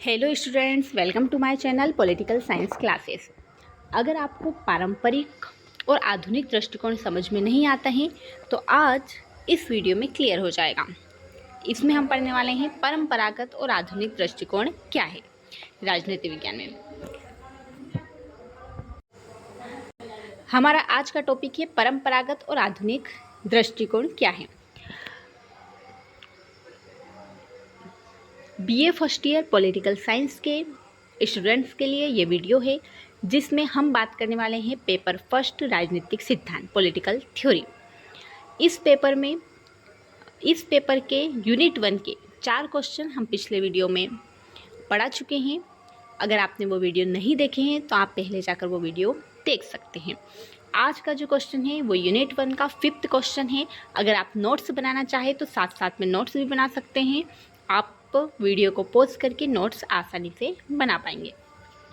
Hello students, welcome to my channel political science classes. अगर आपको पारंपरिक और आधुनिक दृष्टिकोण समझ में नहीं आता है तो आज इस वीडियो में क्लियर हो जाएगा। इसमें हम पढ़ने वाले हैं परंपरागत और आधुनिक दृष्टिकोण क्या है राजनीति विज्ञान में। हमारा आज का टॉपिक है परंपरागत और आधुनिक दृष्टिकोण क्या है। BA first year political science के स्टूडेंट्स के लिए ये वीडियो है जिसमें हम बात करने वाले हैं पेपर फर्स्ट राजनीतिक सिद्धांत पॉलिटिकल थ्योरी। इस पेपर के यूनिट 1 के 4 क्वेश्चन हम पिछले वीडियो में पढ़ा चुके हैं। अगर आपने वो वीडियो नहीं देखे हैं तो आप पहले जाकर वो वीडियो देख सकते हैं। आज का जो क्वेश्चन है वो यूनिट 1 का 5th क्वेश्चन है। अगर आप नोट्स बनाना चाहें तो साथ साथ में नोट्स भी बना सकते हैं। आप वीडियो को पॉज करके नोट्स आसानी से बना पाएंगे।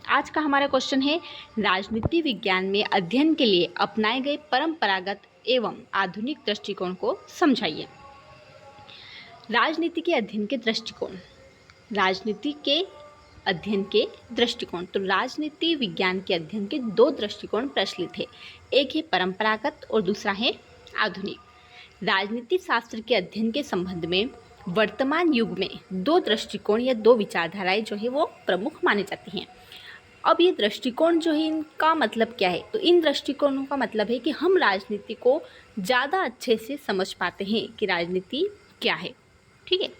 आज का हमारा क्वेश्चन है राजनीति विज्ञान में अध्ययन के लिए अपनाए गए परंपरागत एवं आधुनिक दृष्टिकोण को समझाइए। राजनीति के अध्ययन के दृष्टिकोण, राजनीति के अध्ययन के दृष्टिकोण। तो राजनीति विज्ञान के अध्ययन के 2 दृष्टिकोण प्रचलित है, एक है परंपरागत और दूसरा है आधुनिक। राजनीति शास्त्र के अध्ययन के संबंध में वर्तमान युग में 2 दृष्टिकोण या 2 विचारधाराएं जो है वो प्रमुख मानी जाती हैं। अब ये दृष्टिकोण जो है इनका मतलब क्या है, तो इन दृष्टिकोणों का मतलब है कि हम राजनीति को ज़्यादा अच्छे से समझ पाते हैं कि राजनीति क्या है। ठीक है,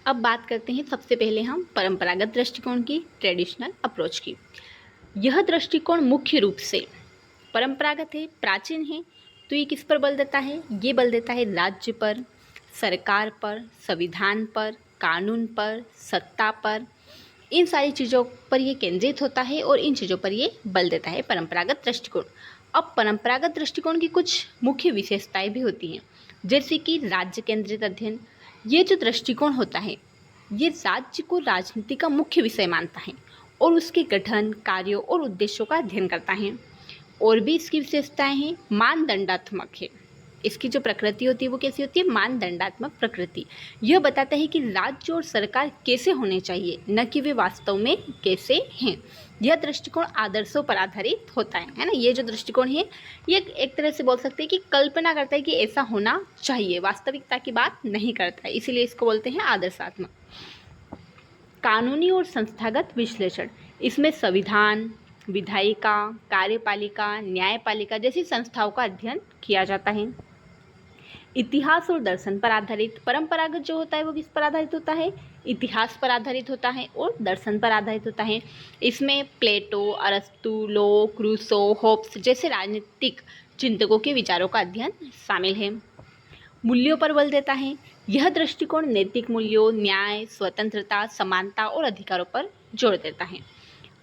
अब बात करते हैं सबसे पहले हम परंपरागत दृष्टिकोण की, ट्रेडिशनल अप्रोच की। यह दृष्टिकोण मुख्य रूप से परंपरागत है, प्राचीन है। तो ये किस पर बल देता है? ये बल देता है राज्य पर, सरकार पर, संविधान पर, कानून पर, सत्ता पर, इन सारी चीज़ों पर ये केंद्रित होता है और इन चीज़ों पर ये बल देता है परंपरागत दृष्टिकोण। अब परंपरागत दृष्टिकोण की कुछ मुख्य विशेषताएं भी होती हैं, जैसे कि राज्य केंद्रित अध्ययन। ये जो दृष्टिकोण होता है ये राज्य को राजनीति का मुख्य विषय मानता है और उसके गठन, कार्यों और उद्देश्यों का अध्ययन करता है। और भी इसकी विशेषताएं हैं, मानदंडात्मक है। इसकी जो प्रकृति होती है वो कैसी होती है? मानदंडात्मक प्रकृति। यह बताता है कि राज्य और सरकार कैसे होने चाहिए, न कि वे वास्तव में कैसे हैं। यह दृष्टिकोण आदर्शों पर आधारित होता है ना। ये जो दृष्टिकोण है ये एक तरह से बोल सकते हैं कि कल्पना करता है कि ऐसा होना चाहिए, वास्तविकता की बात नहीं करता है, इसीलिए इसको बोलते हैं आदर्शात्मक। कानूनी और संस्थागत विश्लेषण, इसमें संविधान, विधायिका, कार्यपालिका, न्यायपालिका जैसी संस्थाओं का अध्ययन किया जाता है। इतिहास और दर्शन पर आधारित, परंपरागत जो होता है वो किस पर आधारित होता है? इतिहास पर आधारित होता है और दर्शन पर आधारित होता है। इसमें प्लेटो, अरस्तु, लोक, रूसो, होब्स जैसे राजनीतिक चिंतकों के विचारों का अध्ययन शामिल है। मूल्यों पर बल देता है। यह दृष्टिकोण नैतिक मूल्यों, न्याय, स्वतंत्रता, समानता और अधिकारों पर जोर देता है।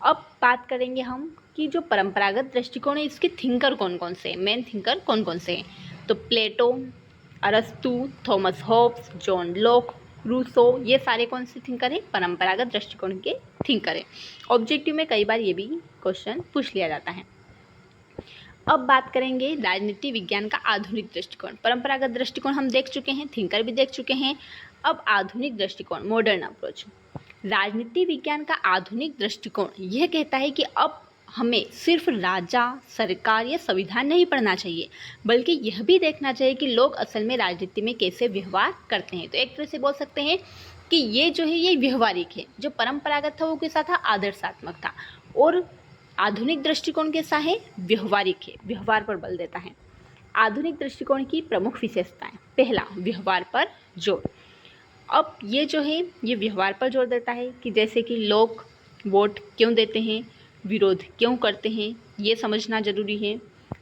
अब बात करेंगे हम कि जो परंपरागत दृष्टिकोण है इसके थिंकर कौन कौन से हैं, मेन थिंकर कौन कौन से हैं। तो प्लेटो, अरस्तु, Thomas Hobbes, John Locke, Rousseau, ये सारे कौन से थिंकर हैं? परंपरागत दृष्टिकोण के थिंकर हैं। ऑब्जेक्टिव में कई बार ये भी क्वेश्चन पूछ लिया जाता है। अब बात करेंगे राजनीति विज्ञान का आधुनिक दृष्टिकोण। परंपरागत दृष्टिकोण हम देख चुके हैं, थिंकर भी देख चुके हैं। अब आधुनिक दृष्टिकोण, मॉडर्न अप्रोच। राजनीति विज्ञान का आधुनिक दृष्टिकोण यह कहता है कि अब हमें सिर्फ राजा, सरकार या संविधान नहीं पढ़ना चाहिए, बल्कि यह भी देखना चाहिए कि लोग असल में राजनीति में कैसे व्यवहार करते हैं। तो एक तरह से बोल सकते हैं कि ये जो है ये व्यवहारिक है। जो परंपरागत था वो कैसा था? आदर्शात्मक था। और आधुनिक दृष्टिकोण कैसा है? व्यवहारिक है, व्यवहार पर बल देता है। आधुनिक दृष्टिकोण की प्रमुख विशेषताएं, पहला, व्यवहार पर जोर। अब ये जो है ये व्यवहार पर जोर देता है कि जैसे कि लोग वोट क्यों देते हैं, विरोध क्यों करते हैं, ये समझना जरूरी है।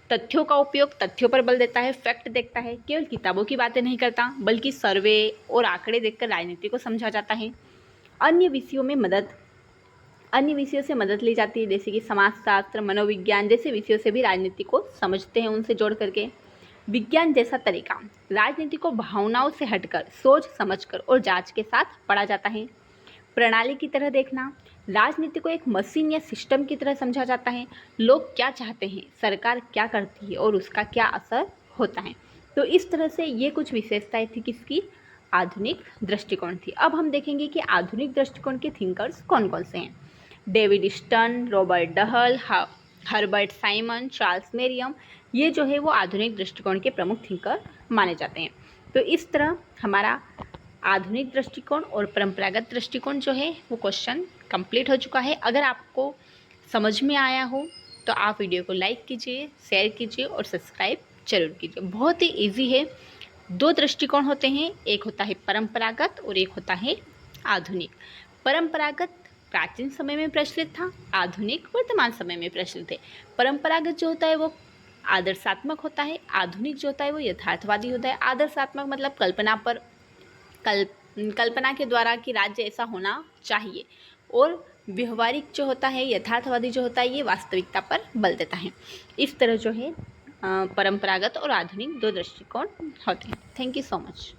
तथ्यों का उपयोग, तथ्यों पर बल देता है, फैक्ट देखता है, केवल किताबों की बातें नहीं करता बल्कि सर्वे और आंकड़े देखकर राजनीति को समझा जाता है। अन्य विषयों से मदद ली जाती है, जैसे कि समाजशास्त्र, मनोविज्ञान जैसे विषयों से भी राजनीति को समझते हैं उनसे जोड़ करके। विज्ञान जैसा तरीका, राजनीति को भावनाओं से हटकर सोच समझकर और जांच के साथ पढ़ा जाता है। प्रणाली की तरह देखना, राजनीति को एक मशीन या सिस्टम की तरह समझा जाता है। लोग क्या चाहते हैं, सरकार क्या करती है और उसका क्या असर होता है। तो इस तरह से ये कुछ विशेषताएं थी किसकी? आधुनिक दृष्टिकोण थी। अब हम देखेंगे कि आधुनिक दृष्टिकोण के थिंकर्स कौन कौन से हैं। David Easton, Robert Dahl, Herbert Simon, Charles Merriam, ये जो है वो आधुनिक दृष्टिकोण के प्रमुख थिंकर माने जाते हैं। तो इस तरह हमारा आधुनिक दृष्टिकोण और परंपरागत दृष्टिकोण जो है वो क्वेश्चन कंप्लीट हो चुका है। अगर आपको समझ में आया हो तो आप वीडियो को लाइक कीजिए, शेयर कीजिए और सब्सक्राइब जरूर कीजिए। बहुत ही ईजी है। दो दृष्टिकोण होते हैं, एक होता है परंपरागत और एक होता है आधुनिक। परंपरागत प्राचीन समय में प्रचलित था, आधुनिक वर्तमान समय में प्रचलित है। परंपरागत जो होता है वो आदर्शात्मक होता है, आधुनिक जो होता है वो यथार्थवादी होता है। आदर्शात्मक मतलब कल्पना के द्वारा कि राज्य ऐसा होना चाहिए, और व्यवहारिक जो होता है, यथार्थवादी जो होता है, ये वास्तविकता पर बल देता है। इस तरह जो है परंपरागत और आधुनिक दो दृष्टिकोण होते हैं। Thank you so much.